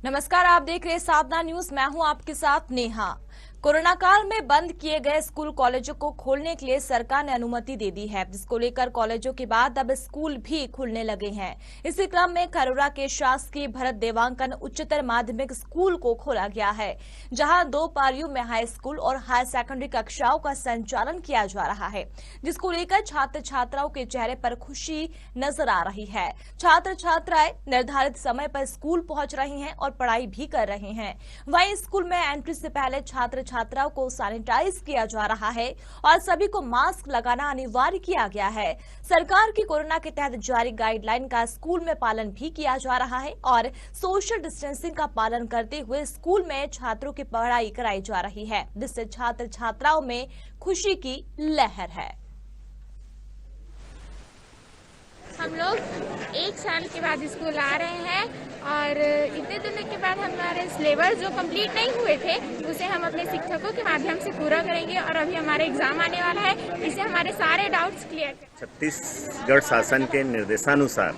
नमस्कार, आप देख रहे हैं साधना न्यूज। मैं हूं आपके साथ नेहा। कोरोना काल में बंद किए गए स्कूल कॉलेजों को खोलने के लिए सरकार ने अनुमति दे दी है, जिसको लेकर कॉलेजों के बाद अब स्कूल भी खुलने लगे हैं। इसी क्रम में खरोरा के शासकीय भरत देवांकन उच्चतर माध्यमिक स्कूल को खोला गया है, जहां 2 पारियों में हाई स्कूल और हायर सेकेंडरी कक्षाओं का संचालन किया जा रहा है, जिसको लेकर छात्र छात्राओं के चेहरे पर खुशी नजर आ रही है। छात्र छात्राएं निर्धारित समय पर स्कूल पहुंच रही हैं और पढ़ाई भी कर रहे हैं। वहीं स्कूल में एंट्री से पहले छात्र छात्राओं को सैनिटाइज किया जा रहा है और सभी को मास्क लगाना अनिवार्य किया गया है। सरकार की कोरोना के तहत जारी गाइडलाइन का स्कूल में पालन भी किया जा रहा है और सोशल डिस्टेंसिंग का पालन करते हुए स्कूल में छात्रों की पढ़ाई कराई जा रही है, जिससे छात्र छात्राओं में खुशी की लहर है। हम लोग 1 साल के बाद स्कूल आ रहे हैं और इतने दिनों के बाद हमारे सिलेबस जो कंप्लीट नहीं हुए थे उसे हम अपने शिक्षकों के माध्यम से पूरा करेंगे और अभी हमारे एग्जाम आने वाला है, इससे हमारे सारे डाउट्स क्लियर। छत्तीसगढ़ शासन के निर्देशानुसार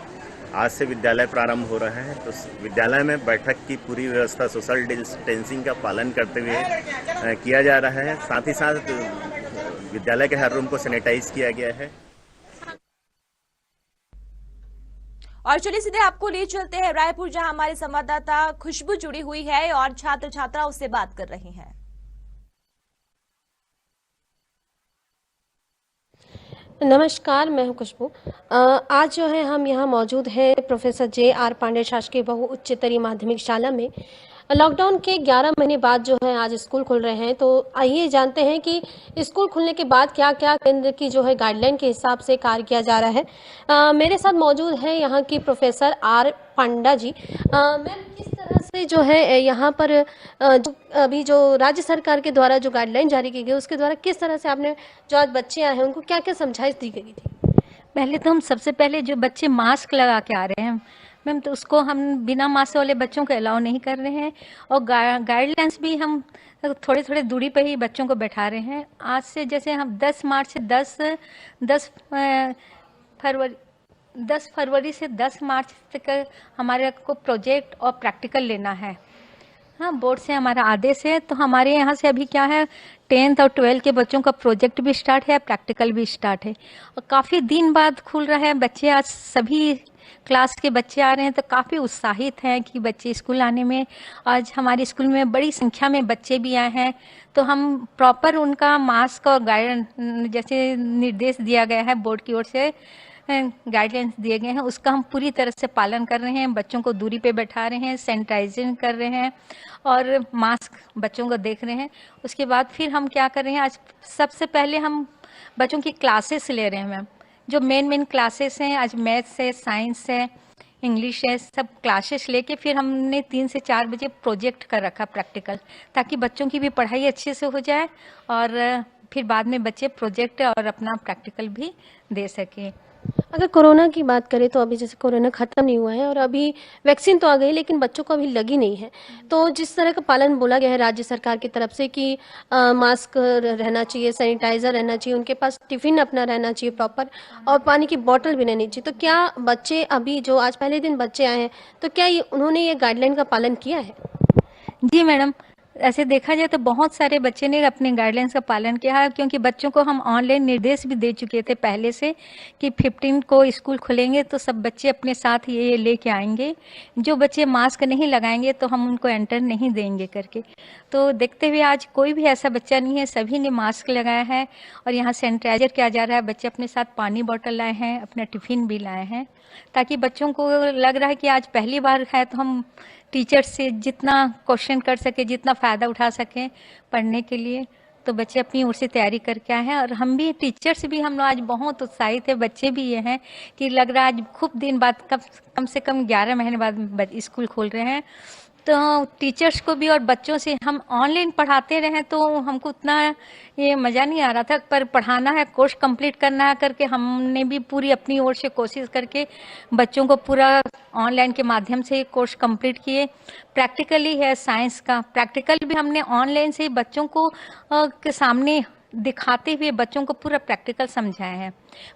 आज से विद्यालय प्रारंभ हो रहा है, तो विद्यालय में बैठक की पूरी व्यवस्था सोशल डिस्टेंसिंग का पालन करते हुए किया जा रहा है। साथ ही साथ विद्यालय के हर रूम को सैनिटाइज किया गया है। और चलिए सीधे आपको ले चलते हैं रायपुर, जहां हमारे संवाददाता खुशबू जुड़ी हुई है और छात्र छात्राओं से बात कर रही हैं। नमस्कार, मैं हूं खुशबू। आज जो है हम यहाँ मौजूद हैं प्रोफेसर J.R. पांडे शासकीय बहु उच्चतरी माध्यमिक शाला में। लॉकडाउन के 11 महीने बाद जो है आज स्कूल खुल रहे हैं, तो आइए जानते हैं कि स्कूल खुलने के बाद क्या क्या केंद्र की जो है गाइडलाइन के हिसाब से कार्य किया जा रहा है। मेरे साथ मौजूद है यहाँ की प्रोफेसर R. पांडा जी। मैम, किस तरह से जो है यहाँ पर अभी जो राज्य सरकार के द्वारा जो गाइडलाइन जारी की गई उसके द्वारा किस तरह से आपने जो आज बच्चे आए हैं उनको क्या क्या समझाइश दी गई थी? पहले तो हम सबसे पहले जो बच्चे मास्क लगा के आ रहे हैं मैम, तो उसको हम बिना मास्क वाले बच्चों को अलाउ नहीं कर रहे हैं और गाइडलाइंस भी हम थोड़े थोड़े दूरी पे ही बच्चों को बैठा रहे हैं। आज से जैसे हम 10 मार्च से 10 फरवरी से 10 मार्च तक हमारे को प्रोजेक्ट और प्रैक्टिकल लेना है। हाँ, बोर्ड से हमारा आदेश है। तो हमारे यहाँ से अभी क्या है, 10th और 12th के बच्चों का प्रोजेक्ट भी स्टार्ट है, प्रैक्टिकल भी स्टार्ट है और काफ़ी दिन बाद खुल रहा है। बच्चे आज सभी क्लास के बच्चे आ रहे हैं, तो काफ़ी उत्साहित हैं कि बच्चे स्कूल आने में। आज हमारे स्कूल में बड़ी संख्या में बच्चे भी आए हैं, तो हम प्रॉपर उनका मास्क और गाइड जैसे निर्देश दिया गया है, बोर्ड की ओर से गाइडलाइंस दिए गए हैं, उसका हम पूरी तरह से पालन कर रहे हैं। बच्चों को दूरी पे बैठा रहे हैं, सैनिटाइजिंग कर रहे हैं और मास्क बच्चों को देख रहे हैं। उसके बाद फिर हम क्या कर रहे हैं, आज सबसे पहले हम बच्चों की क्लासेस ले रहे हैं मैम। जो मेन क्लासेस हैं, आज मैथ्स है, साइंस है, इंग्लिश है, सब क्लासेस लेके फिर हमने 3 से 4 बजे प्रोजेक्ट कर रखा प्रैक्टिकल, ताकि बच्चों की भी पढ़ाई अच्छे से हो जाए और फिर बाद में बच्चे प्रोजेक्ट और अपना प्रैक्टिकल भी दे सकें। अगर कोरोना की बात करें तो अभी जैसे कोरोना खत्म नहीं हुआ है और अभी वैक्सीन तो आ गई, लेकिन बच्चों को अभी लगी नहीं है। तो जिस तरह का पालन बोला गया है राज्य सरकार की तरफ से कि मास्क रहना चाहिए, सैनिटाइजर रहना चाहिए, उनके पास टिफिन अपना रहना चाहिए प्रॉपर और पानी की बोतल भी रहनी चाहिए, तो क्या बच्चे अभी जो आज पहले दिन बच्चे आए हैं तो क्या उन्होंने ये गाइडलाइन का पालन किया है? जी मैडम, ऐसे देखा जाए तो बहुत सारे बच्चे ने अपने गाइडलाइंस का पालन किया है, क्योंकि बच्चों को हम ऑनलाइन निर्देश भी दे चुके थे पहले से कि 15 को स्कूल खुलेंगे तो सब बच्चे अपने साथ ये लेके आएंगे। जो बच्चे मास्क नहीं लगाएंगे तो हम उनको एंटर नहीं देंगे करके। तो देखते हुए आज कोई भी ऐसा बच्चा नहीं है, सभी ने मास्क लगाया है और यहाँ सैनिटाइजर किया जा रहा है। बच्चे अपने साथ पानी बॉटल लाए हैं, अपना टिफिन भी लाए हैं, ताकि बच्चों को लग रहा है कि आज पहली बार है, तो हम टीचर से जितना क्वेश्चन कर सके, जितना फ़ायदा उठा सकें पढ़ने के लिए, तो बच्चे अपनी ओर से तैयारी करके आए हैं। और हम भी टीचर्स भी हम लोग आज बहुत उत्साहित है, बच्चे भी ये हैं कि लग रहा है आज खूब दिन बाद, कम से कम 11 महीने बाद स्कूल खोल रहे हैं। तो टीचर्स को भी और बच्चों से हम ऑनलाइन पढ़ाते रहे तो हमको उतना ये मज़ा नहीं आ रहा था, पर पढ़ाना है, कोर्स कंप्लीट करना है करके हमने भी पूरी अपनी ओर से कोशिश करके बच्चों को पूरा ऑनलाइन के माध्यम से कोर्स कंप्लीट किए। प्रैक्टिकली है साइंस का, प्रैक्टिकल भी हमने ऑनलाइन से बच्चों को के सामने दिखाते हुए बच्चों को पूरा प्रैक्टिकल समझाए हैं।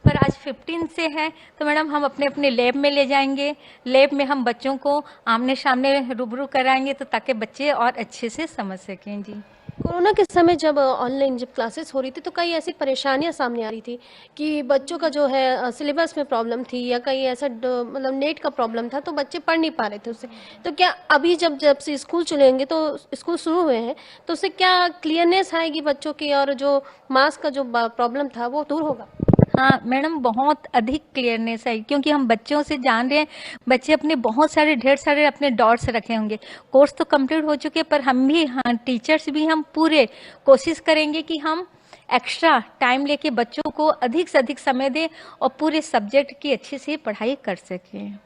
पर आज 15 से है तो मैडम हम अपने अपने लैब में ले जाएंगे, लैब में हम बच्चों को आमने सामने रूबरू कराएंगे तो ताकि बच्चे और अच्छे से समझ सकें। जी, कोरोना के समय जब ऑनलाइन जब क्लासेस हो रही थी तो कई ऐसी परेशानियां सामने आ रही थी कि बच्चों का जो है सिलेबस में प्रॉब्लम थी या कहीं ऐसा मतलब नेट का प्रॉब्लम था तो बच्चे पढ़ नहीं पा रहे थे उससे। तो क्या अभी जब जब से स्कूल चलेंगे तो स्कूल शुरू हुए हैं तो उससे क्या क्लियरनेस आएगी बच्चों की और जो मास्क का जो प्रॉब्लम था वो दूर होगा? हाँ मैडम, बहुत अधिक क्लियरनेस है क्योंकि हम बच्चों से जान रहे हैं, बच्चे अपने बहुत सारे ढेर सारे अपने डाउट्स रखे होंगे। कोर्स तो कंप्लीट हो चुके पर हम भी, हाँ टीचर्स भी, हम पूरे कोशिश करेंगे कि हम एक्स्ट्रा टाइम लेके बच्चों को अधिक से अधिक समय दें और पूरे सब्जेक्ट की अच्छे से पढ़ाई कर सकें।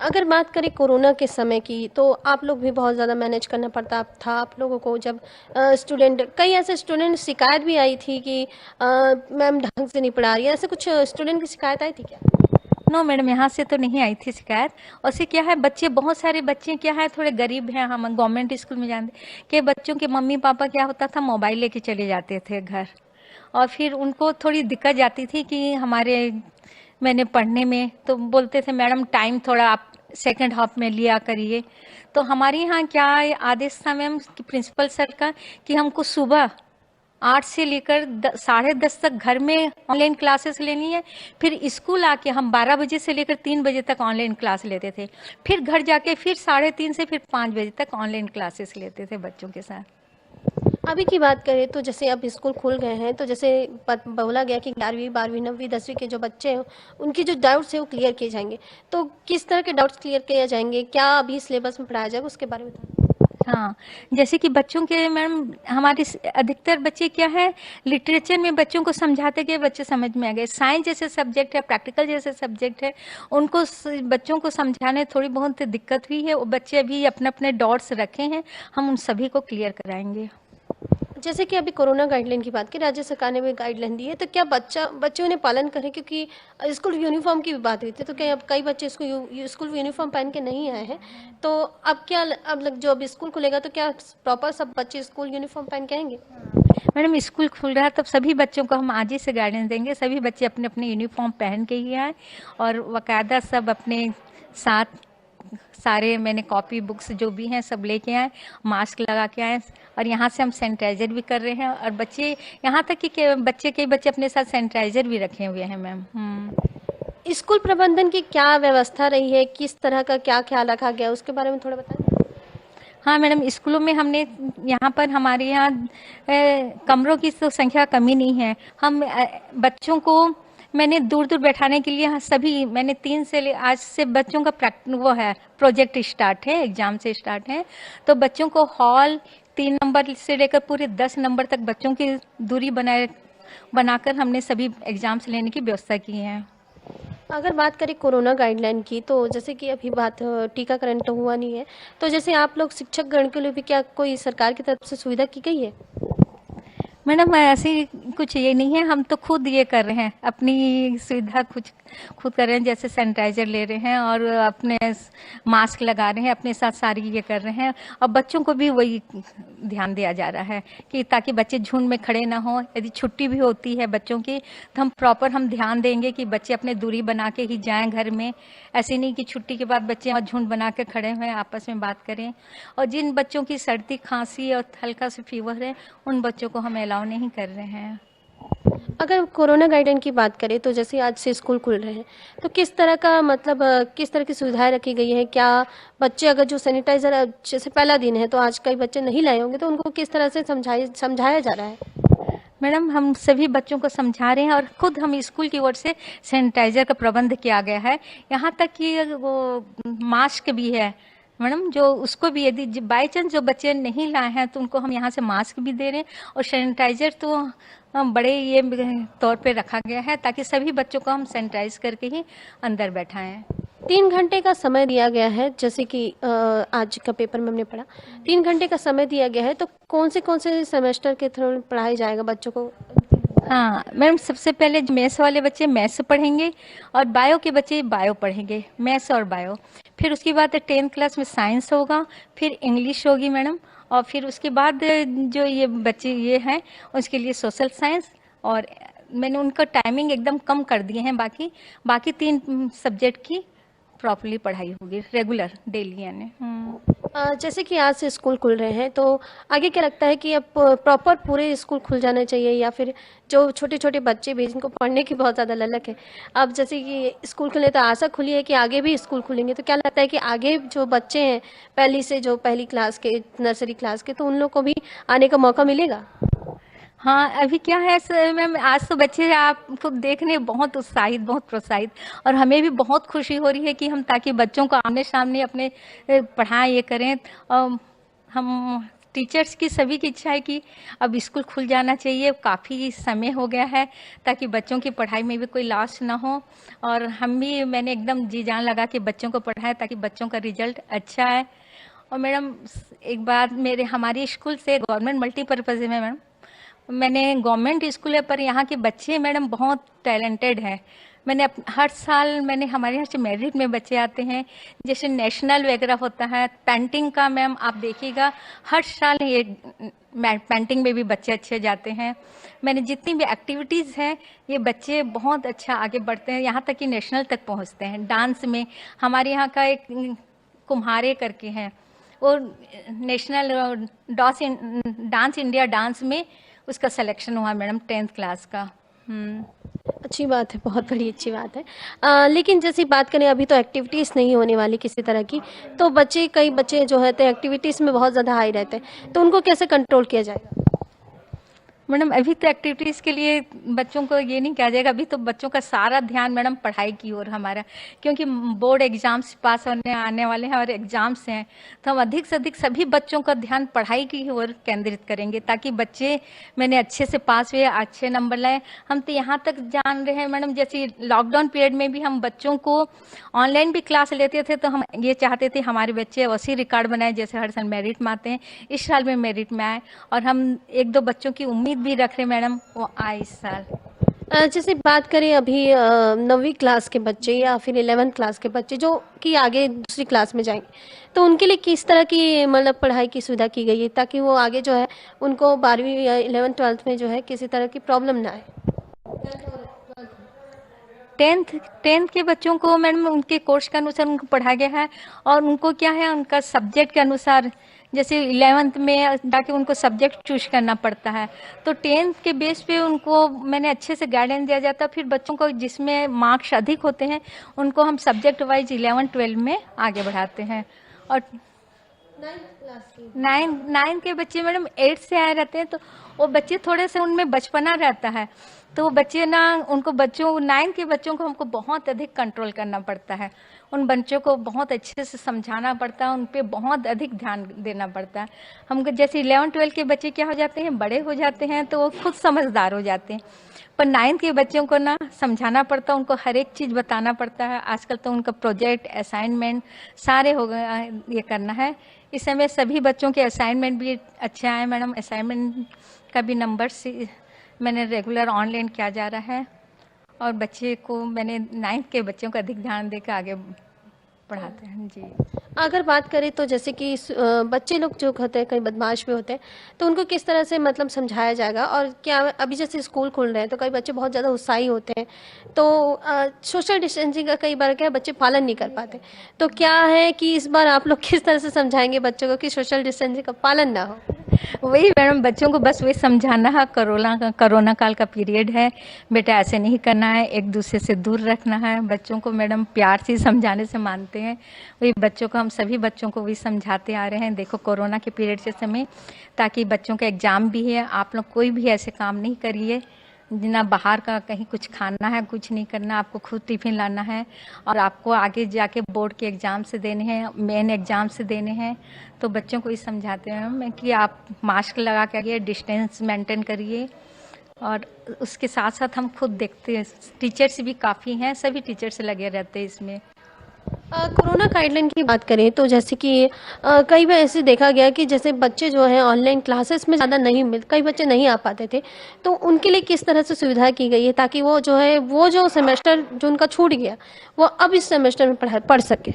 अगर बात करें कोरोना के समय की तो आप लोग भी बहुत ज़्यादा मैनेज करना पड़ता था आप लोगों को। जब स्टूडेंट, कई ऐसे स्टूडेंट शिकायत भी आई थी कि मैम ढंग से नहीं पढ़ा रही है, ऐसे कुछ स्टूडेंट की शिकायत आई थी क्या? नो मैडम, यहाँ से तो नहीं आई थी शिकायत। और से क्या है, बच्चे, बहुत सारे बच्चे क्या है थोड़े गरीब हैं। हम गवर्नमेंट स्कूल में जानते कि बच्चों के मम्मी पापा क्या होता था, मोबाइल लेके चले जाते थे घर और फिर उनको थोड़ी दिक्कत जाती थी कि मैंने पढ़ने में, तो बोलते थे मैडम टाइम थोड़ा आप सेकंड हाफ में लिया करिए। तो हमारे यहाँ क्या आदेश था मैम प्रिंसिपल सर का कि हमको सुबह 8 से लेकर 10:30 तक घर में ऑनलाइन क्लासेस लेनी है, फिर स्कूल आके हम 12 बजे से लेकर 3 बजे तक ऑनलाइन क्लास लेते थे, फिर घर जाके फिर 3:30 से फिर 5 बजे तक ऑनलाइन क्लासेस लेते थे बच्चों के साथ। अभी की बात करें तो जैसे अब स्कूल खुल गए हैं तो जैसे बोला गया कि 11वीं 12वीं 9वीं 10वीं के जो बच्चे हैं उनकी जो डाउट्स है वो क्लियर किए जाएंगे। तो किस तरह के डाउट्स क्लियर किए जाएंगे, क्या अभी सिलेबस में पढ़ाया जाएगा, उसके बारे में बताएं। हाँ, जैसे कि बच्चों के मैम, हमारे अधिकतर बच्चे क्या है लिटरेचर में बच्चों को समझाते गए बच्चे समझ में आ गए। साइंस जैसे सब्जेक्ट है, प्रैक्टिकल जैसे सब्जेक्ट है, उनको बच्चों को समझाने थोड़ी बहुत दिक्कत हुई है। वो बच्चे अभी अपने अपने डाउट्स रखे हैं, हम उन सभी को क्लियर कराएंगे। जैसे कि अभी कोरोना गाइडलाइन की बात की, राज्य सरकार ने भी गाइडलाइन दी है, तो क्या बच्चे उन्हें पालन करें? क्योंकि स्कूल यूनिफॉर्म की भी बात हुई थी तो क्या अब कई बच्चे स्कूल यूनिफॉर्म पहन के नहीं आए हैं, तो अब क्या जो अब स्कूल खुलेगा तो क्या प्रॉपर सब बच्चे स्कूल यूनिफॉर्म पहन के आएंगे? मैडम स्कूल खुल रहा है तब सभी बच्चों को हम आज ही से गाइडेंस देंगे, सभी बच्चे अपने अपने यूनिफॉर्म पहन के ही आए और बाकायदा सब अपने साथ सारे, मैंने कॉपी बुक्स जो भी हैं सब लेके आए, मास्क लगा के आए और यहाँ से हम सैनिटाइजर भी कर रहे हैं और बच्चे, यहाँ तक कि कई बच्चे अपने साथ सैनिटाइजर भी रखे हुए हैं मैम। स्कूल प्रबंधन की क्या व्यवस्था रही है, किस तरह का क्या ख्याल रखा गया, उसके बारे में थोड़ा बताएं। हाँ मैडम, स्कूलों में हमने यहाँ पर, हमारे यहाँ कमरों की तो संख्या कमी नहीं है। हम बच्चों को मैंने दूर दूर बैठाने के लिए सभी, मैंने 3 से आज से बच्चों का वो है प्रोजेक्ट स्टार्ट है, एग्जाम से स्टार्ट है, तो बच्चों को हॉल 3 नंबर से लेकर पूरे 10 नंबर तक बच्चों की दूरी बनाकर हमने सभी एग्जाम्स लेने की व्यवस्था की है। अगर बात करें कोरोना गाइडलाइन की तो जैसे कि अभी बात टीकाकरण तो हुआ नहीं है, तो जैसे आप लोग शिक्षक गण के लिए भी क्या कोई सरकार की तरफ से सुविधा की गई है? मैडम ऐसी कुछ ये नहीं है, हम तो खुद ये कर रहे हैं, अपनी सुविधा खुद कर रहे हैं, जैसे सैनिटाइजर ले रहे हैं और अपने मास्क लगा रहे हैं, अपने साथ सारी ये कर रहे हैं और बच्चों को भी वही ध्यान दिया जा रहा है कि ताकि बच्चे झुंड में खड़े ना हो। यदि छुट्टी भी होती है बच्चों की तो हम ध्यान देंगे कि बच्चे अपने दूरी बना के ही जाएं घर में, ऐसे नहीं कि छुट्टी के बाद बच्चे झुंड बना के खड़े हुए आपस में बात करें। और जिन बच्चों की सर्दी खांसी और हल्का सा फीवर है उन बच्चों को हम अलाउ नहीं कर रहे हैं। अगर कोरोना गाइडलाइन की बात करें तो जैसे आज से स्कूल खुल रहे हैं तो किस तरह का मतलब किस तरह की सुविधाएं रखी गई है? क्या बच्चे अगर जो सैनिटाइजर जैसे पहला दिन है तो आज कई बच्चे नहीं लाए होंगे, तो उनको किस तरह से समझाया जा रहा है? मैडम हम सभी बच्चों को समझा रहे हैं और खुद हम स्कूल की ओर से सैनिटाइजर का प्रबंध किया गया है, यहाँ तक कि वो मास्क भी है मैडम, जो उसको भी यदि बाई चांस जो बच्चे नहीं लाए हैं तो उनको हम यहाँ से मास्क भी दे रहे हैं और सैनिटाइजर तो बड़े ये तौर पे रखा गया है ताकि सभी बच्चों को हम सैनिटाइज करके ही अंदर बैठाएं। 3 घंटे का समय दिया गया है, जैसे कि आज का पेपर में हमने पढ़ा 3 घंटे का समय दिया गया है, तो कौन से सेमेस्टर के थ्रू पढ़ाया जाएगा बच्चों को? हाँ मैडम, सबसे पहले मैथ्स वाले बच्चे मैथ्स पढ़ेंगे और बायो के बच्चे बायो पढ़ेंगे, मैथ्स और बायो। फिर उसके बाद 10th क्लास में साइंस होगा, फिर इंग्लिश होगी मैडम, और फिर उसके बाद जो ये बच्चे ये हैं उसके लिए सोशल साइंस, और मैंने उनका टाइमिंग एकदम कम कर दिए हैं। बाकी 3 सब्जेक्ट की प्रॉपरली पढ़ाई होगी रेगुलर डेली यानी। जैसे कि आज से स्कूल खुल रहे हैं, तो आगे क्या लगता है कि अब प्रॉपर पूरे स्कूल खुल जाने चाहिए, या फिर जो छोटे छोटे बच्चे भी जिनको पढ़ने की बहुत ज़्यादा ललक है, अब जैसे कि स्कूल खुले तो आशा खुली है कि आगे भी स्कूल खुलेंगे, तो क्या लगता है कि आगे जो बच्चे हैं पहली क्लास के, नर्सरी क्लास के, तो उन लोग को भी आने का मौका मिलेगा? हाँ, अभी क्या है मैम, आज तो बच्चे आपको देखने बहुत उत्साहित, बहुत प्रोत्साहित, और हमें भी बहुत खुशी हो रही है कि हम ताकि बच्चों को आमने सामने अपने पढ़ाएं ये करें। हम टीचर्स की सभी की इच्छा है कि अब स्कूल खुल जाना चाहिए, काफ़ी समय हो गया है, ताकि बच्चों की पढ़ाई में भी कोई लॉस ना हो। और मैंने एकदम जी जान लगा कि बच्चों को पढ़ाएं ताकि बच्चों का रिजल्ट अच्छा है। और मैडम एक बात, हमारी स्कूल से गवर्नमेंट मल्टीपर्पज़ है मैडम, मैंने गवर्नमेंट स्कूल है पर यहाँ के बच्चे मैडम बहुत टैलेंटेड हैं। हर साल हमारे यहाँ से मेरिट में बच्चे आते हैं, जैसे नेशनल वगैरह होता है पेंटिंग का, मैम आप देखिएगा हर साल ये पेंटिंग में भी बच्चे अच्छे जाते हैं। मैंने जितनी भी एक्टिविटीज़ हैं ये बच्चे बहुत अच्छा आगे बढ़ते हैं, यहाँ तक कि नेशनल तक पहुँचते हैं। डांस में हमारे यहाँ का एक कुम्हारे करके हैं, वो नेशनल डांस इंडिया डांस में उसका सिलेक्शन हुआ मैडम 10th क्लास का। अच्छी बात है, बहुत बड़ी अच्छी बात है। लेकिन जैसे बात करें, अभी तो एक्टिविटीज़ नहीं होने वाली किसी तरह की, तो कई बच्चे जो है एक्टिविटीज़ में बहुत ज़्यादा हाई रहते हैं, तो उनको कैसे कंट्रोल किया जाएगा? मैडम अभी तो एक्टिविटीज़ के लिए बच्चों को ये नहीं किया जाएगा, अभी तो बच्चों का सारा ध्यान मैडम पढ़ाई की ओर हमारा, क्योंकि बोर्ड एग्जाम्स पास आने वाले हैं और एग्जाम्स हैं, तो हम अधिक से अधिक सभी बच्चों का ध्यान पढ़ाई की ओर केंद्रित करेंगे ताकि बच्चे अच्छे से पास हुए, अच्छे नंबर लाए। हम तो यहाँ तक जान रहे हैं मैडम, जैसे लॉकडाउन पीरियड में भी हम बच्चों को ऑनलाइन भी क्लास लेते थे, तो हम ये चाहते थे हमारे बच्चे वैसे रिकॉर्ड बनाए जैसे हर साल मेरिट में आते हैं, इस साल में मेरिट में आए, और हम 1-2 बच्चों की उम्मीद भी रख रहे मैडम वो आए इस साल। जैसे बात करें अभी 9वीं क्लास के बच्चे या फिर 11th क्लास के बच्चे जो कि आगे दूसरी क्लास में जाएंगे, तो उनके लिए किस तरह की पढ़ाई की सुविधा की गई है ताकि वो आगे जो है उनको 12वीं या 11th 12th में जो है किसी तरह की प्रॉब्लम ना आए? 10th के बच्चों को मैडम उनके कोर्स के अनुसार उनको पढ़ाया गया है, और उनको क्या है उनका सब्जेक्ट के अनुसार, जैसे 11th में जाके उनको सब्जेक्ट चूज करना पड़ता है, तो 10th के बेस पे उनको मैंने अच्छे से गाइडेंस दिया जाता है। फिर बच्चों को जिसमें मार्क्स अधिक होते हैं उनको हम सब्जेक्ट वाइज 11-12 में आगे बढ़ाते हैं। और 9th के बच्चे मैडम 8 से आए रहते हैं, तो वो बच्चे थोड़े से उनमें बचपना रहता है, तो वो बच्चे 9th के बच्चों को हमको बहुत अधिक कंट्रोल करना पड़ता है, उन बच्चों को बहुत अच्छे से समझाना पड़ता है, उन पे बहुत अधिक ध्यान देना पड़ता है हमको। जैसे 11-12 के बच्चे क्या हो जाते हैं, बड़े हो जाते हैं तो वो खुद समझदार हो जाते हैं, पर 9th के बच्चों को समझाना पड़ता है, उनको हर एक चीज़ बताना पड़ता है। आजकल तो उनका प्रोजेक्ट असाइनमेंट सारे हो गए, ये करना है। इस समय सभी बच्चों के असाइनमेंट भी अच्छे आए मैडम, असाइनमेंट का भी नंबर से मैंने रेगुलर ऑनलाइन किया जा रहा है, और बच्चे को 9th के बच्चों का अधिक ध्यान देकर आगे पढ़ाते हैं जी। अगर बात करें तो जैसे कि बच्चे लोग जो होते हैं कई बदमाश भी होते हैं, तो उनको किस तरह से समझाया जाएगा? और क्या अभी जैसे स्कूल खुल रहे हैं तो कई बच्चे बहुत ज़्यादा उत्साही होते हैं, तो सोशल डिस्टेंसिंग का कई बार क्या है बच्चे पालन नहीं कर पाते, तो क्या है कि इस बार आप लोग किस तरह से समझाएंगे बच्चों को कि सोशल डिस्टेंसिंग का पालन ना हो? वही मैडम, बच्चों को बस वही समझाना है, कोरोना काल का पीरियड है बेटा, ऐसे नहीं करना है, एक दूसरे से दूर रखना है। बच्चों को मैडम प्यार से समझाने से मानते हैं, वही बच्चों को हम सभी बच्चों को वही समझाते आ रहे हैं। देखो कोरोना के पीरियड से समय, ताकि बच्चों का एग्जाम भी है, आप लोग कोई भी ऐसे काम नहीं करिए ना बाहर का कहीं कुछ खाना है, कुछ नहीं करना, आपको खुद टिफिन लाना है, और आपको आगे जाके बोर्ड के एग्ज़ाम से देने हैं, मेन एग्ज़ाम से देने हैं। तो बच्चों को ये समझाते हैं हम कि आप मास्क लगा के आइए, डिस्टेंस मेंटेन करिए, और उसके साथ साथ हम खुद देखते हैं टीचर्स भी काफ़ी हैं, सभी टीचर्स लगे रहते हैं इसमें। कोरोना गाइडलाइन की बात करें तो जैसे कि कई बार ऐसे देखा गया कि जैसे बच्चे जो हैं ऑनलाइन क्लासेस में ज़्यादा कई बच्चे नहीं आ पाते थे, तो उनके लिए किस तरह से सुविधा की गई है ताकि वो जो है वो जो सेमेस्टर जो उनका छूट गया वो अब इस सेमेस्टर में पढ़ सके।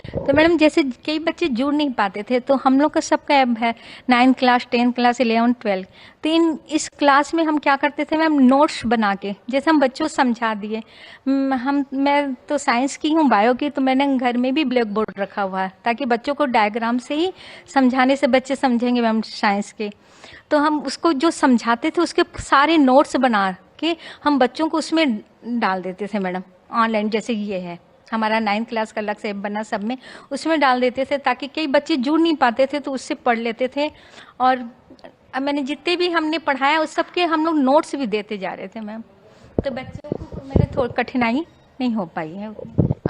तो मैडम जैसे कई बच्चे जुड़ नहीं पाते थे, तो हम लोग का सबका ऐप है 9th class 10th class 11th 12th। तो इस क्लास में हम क्या करते थे मैम, नोट्स बना के जैसे हम बच्चों को समझा दिए। मैं तो साइंस की हूँ, बायो की, तो मैंने घर में भी ब्लैक बोर्ड रखा हुआ है ताकि बच्चों को डायग्राम से ही समझाने से बच्चे समझेंगे मैम साइंस के। तो हम उसको जो समझाते थे उसके सारे नोट्स बना के हम बच्चों को उसमें डाल देते थे मैडम। ऑनलाइन जैसे ये है हमारा 9th क्लास का अलग से ऐप बना, सब में उसमें डाल देते थे ताकि कई बच्चे जुड़ नहीं पाते थे तो उससे पढ़ लेते थे। और मैंने जितने भी हमने पढ़ाया उस सब के हम लोग नोट्स भी देते जा रहे थे मैम, तो बच्चों को मैंने थोड़ी कठिनाई नहीं हो पाई है।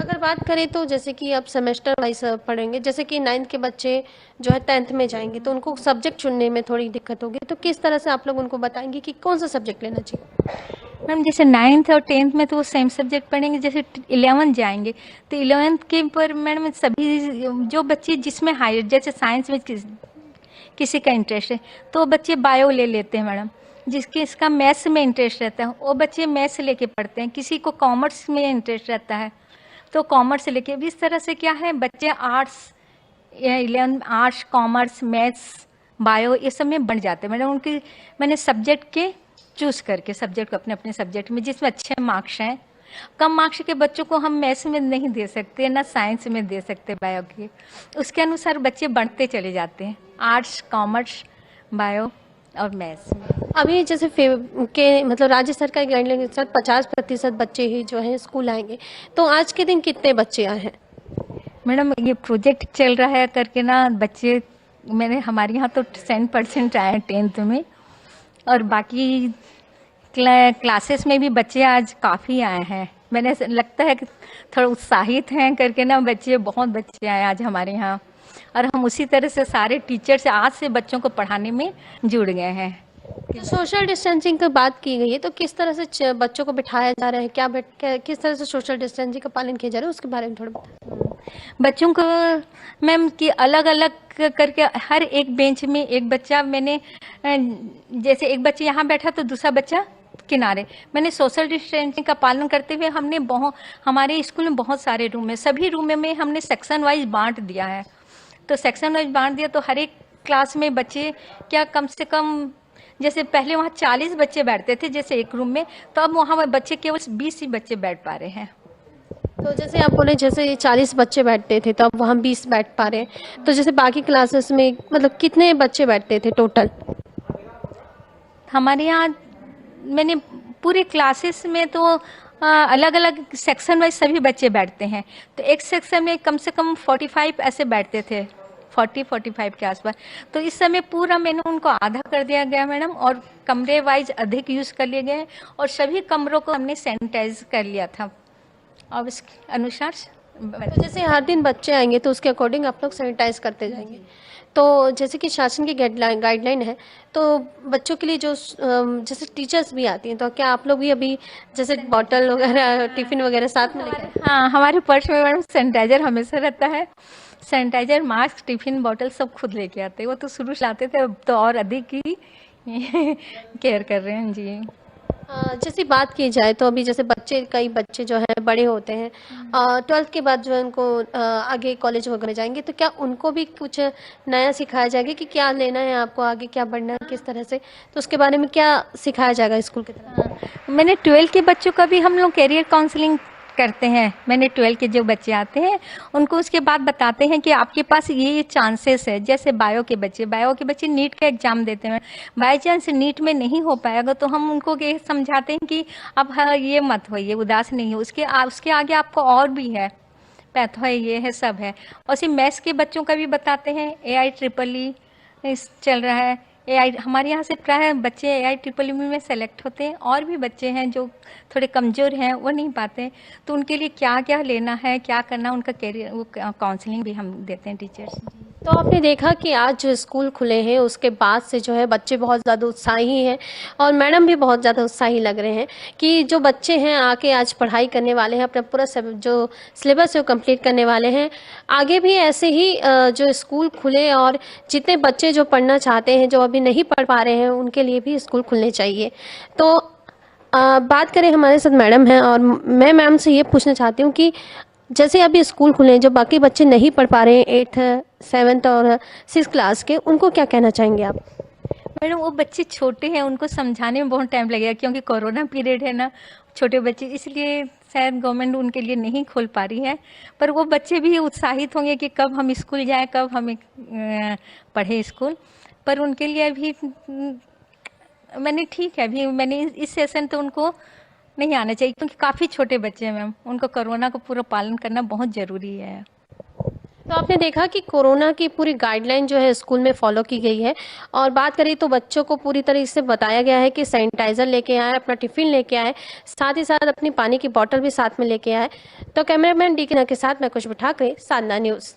अगर बात करें तो जैसे कि अब सेमेस्टर वाइज पढ़ेंगे, जैसे कि 9th के बच्चे जो है 10th में जाएंगे तो उनको सब्जेक्ट चुनने में थोड़ी दिक्कत होगी, तो किस तरह से आप लोग उनको बताएंगे कि कौन सा सब्जेक्ट लेना चाहिए? मैम जैसे 9th और 10th में तो वो सेम सब्जेक्ट पढ़ेंगे, जैसे 11th जाएंगे तो 11th के पर मैडम सभी जो बच्चे जिसमें हायर जैसे साइंस में किसी का इंटरेस्ट है तो बच्चे बायो ले लेते हैं मैडम, जिसके इसका मैथ्स में इंटरेस्ट रहता है वो बच्चे मैथ्स लेके पढ़ते हैं, किसी को कॉमर्स में इंटरेस्ट रहता है तो कॉमर्स लेके। इस तरह से क्या है बच्चे arts 11th arts commerce maths bio ये सब में बढ़ जाते हैं मैडम। उनकी मैंने सब्जेक्ट के चूज करके सब्जेक्ट को अपने अपने सब्जेक्ट में जिसमें अच्छे मार्क्स हैं, कम मार्क्स के बच्चों को हम मैथ्स में नहीं दे सकते ना साइंस में दे सकते बायो के, उसके अनुसार बच्चे बढ़ते चले जाते हैं आर्ट्स कॉमर्स बायो और मैथ्स में। अभी जैसे मतलब राज्य सरकार की गाइडलाइन के अनुसार 50% बच्चे ही जो है स्कूल आएंगे, तो आज के दिन कितने बच्चे आए हैं? मैडम ये प्रोजेक्ट चल रहा है करके ना बच्चे मैंने हमारे यहाँ तो 100% आए हैं 10th में, और बाकी क्लासेस में भी बच्चे आज काफ़ी आए हैं। मैंने लगता है कि थोड़ा उत्साहित हैं करके ना बच्चे बहुत बच्चे आए आज हमारे यहाँ, और हम उसी तरह से सारे टीचर से आज से बच्चों को पढ़ाने में जुड़ गए हैं। तो सोशल डिस्टेंसिंग की बात की गई है तो किस तरह से बच्चों को बिठाया जा रहा है, किस तरह से सोशल डिस्टेंसिंग का पालन किया जा रहा है उसके बारे में थोड़ा बताएं। बच्चों को मैम कि अलग अलग करके हर एक बेंच में एक बच्चा, मैंने जैसे एक बच्चा यहाँ बैठा तो दूसरा बच्चा किनारे, मैंने सोशल डिस्टेंसिंग का पालन करते हुए हमने हमारे स्कूल में बहुत सारे रूम है, सभी रूम में हमने सेक्शन वाइज बांट दिया है। तो सेक्शन वाइज बांट दिया तो हर एक क्लास में बच्चे क्या कम से कम, जैसे पहले वहाँ 40 बच्चे बैठते थे जैसे एक रूम में, तो अब वहाँ बच्चे केवल 20 ही बच्चे बैठ पा रहे हैं। तो जैसे आप बोले जैसे 40 बच्चे बैठते थे तो अब वहाँ 20 बैठ पा रहे हैं, तो जैसे बाकी क्लासेस में मतलब कितने बच्चे बैठते थे टोटल? हमारे यहाँ मैंने पूरे क्लासेस में तो अलग अलग सेक्शन वाइज सभी बच्चे बैठते हैं, तो एक सेक्शन में कम से कम 45 ऐसे बैठते थे, 40-45 के आसपास। तो इस समय पूरा मैंने उनको आधा कर दिया गया मैडम, और कमरे वाइज अधिक यूज कर लिए गए, और सभी कमरों को हमने सैनिटाइज कर लिया था। और इसके अनुसार तो जैसे हर दिन बच्चे आएंगे तो उसके अकॉर्डिंग आप लोग सैनिटाइज करते जाएंगे। तो जैसे कि शासन की गाइडलाइन है तो बच्चों के लिए जो जैसे टीचर्स भी आती हैं, तो क्या आप लोग भी अभी जैसे बॉटल वगैरह टिफिन वगैरह साथ में लेकर? हाँ, हमारे पर्स में मैडम सैनिटाइजर हमेशा रहता है, सैनिटाइजर मास्क टिफिन बॉटल सब खुद लेके आते हैं। वो तो शुरू से लाते थे, अब तो और अधिक ही केयर कर रहे हैं जी। जैसे बात की जाए तो अभी जैसे कई बच्चे जो हैं बड़े होते हैं, 12th के बाद जो है उनको आगे कॉलेज वगैरह जाएंगे, तो क्या उनको भी कुछ नया सिखाया जाएगा कि क्या लेना है आपको, आगे क्या बढ़ना है, किस तरह से, तो उसके बारे में क्या सिखाया जाएगा स्कूल की तरफ? मैंने 12th के बच्चों का भी हम लोग कैरियर काउंसलिंग करते हैं। मैंने 12th के जो बच्चे आते हैं उनको उसके बाद बताते हैं कि आपके पास ये चांसेस है। जैसे बायो के बच्चे नीट का एग्जाम देते हैं, बाई चांस नीट में नहीं हो पाएगा तो हम उनको ये समझाते हैं कि अब ये मत होइए, उदास नहीं हो, उसके आगे आपको और भी है, पैथो है, ये है, सब है। और सिर्फ मैथ्स के बच्चों का भी बताते हैं, AIEEE चल रहा है, हमारे यहाँ से प्राय बच्चे AIEEE में सेलेक्ट होते हैं, और भी बच्चे हैं जो थोड़े कमज़ोर हैं वो नहीं पाते, तो उनके लिए क्या क्या लेना है, क्या करना, उनका कैरियर वो काउंसलिंग भी हम देते हैं टीचर्स। तो आपने देखा कि आज जो स्कूल खुले हैं उसके बाद से जो है बच्चे बहुत ज़्यादा उत्साही हैं और मैडम भी बहुत ज़्यादा उत्साही लग रहे हैं कि जो बच्चे हैं आके आज पढ़ाई करने वाले हैं, अपना पूरा जो सिलेबस है वो कंप्लीट करने वाले हैं। आगे भी ऐसे ही जो स्कूल खुले और जितने बच्चे जो पढ़ना चाहते हैं, जो अभी नहीं पढ़ पा रहे हैं, उनके लिए भी स्कूल खुलने चाहिए। तो बात करें, हमारे साथ मैडम हैं और मैं मैम से ये पूछना चाहती हूँ कि जैसे अभी स्कूल खुले हैं, जो बाकी बच्चे नहीं पढ़ पा रहे हैं 8th 7th और 6th क्लास के, उनको क्या कहना चाहेंगे आप? मैडम वो बच्चे छोटे हैं, उनको समझाने में बहुत टाइम लगेगा क्योंकि कोरोना पीरियड है ना, छोटे बच्चे, इसलिए शायद गवर्नमेंट उनके लिए नहीं खोल पा रही है। पर वो बच्चे भी उत्साहित होंगे कि कब हम स्कूल जाएं, कब हम पढ़े स्कूल। पर उनके लिए अभी मैंने ठीक है, अभी मैंने इस सेशन तो उनको नहीं आना चाहिए क्योंकि काफ़ी छोटे बच्चे हैं मैम, उनको कोरोना का पूरा पालन करना बहुत ज़रूरी है। तो आपने देखा कि कोरोना की पूरी गाइडलाइन जो है स्कूल में फॉलो की गई है और बात करें तो बच्चों को पूरी तरह से बताया गया है कि सैनिटाइजर लेके आए, अपना टिफिन लेके आए, साथ ही साथ अपनी पानी की बोतल भी साथ में लेके आए। तो कैमरामैन डी के साथ मैं खुशबू ठाकरे, साधना न्यूज़।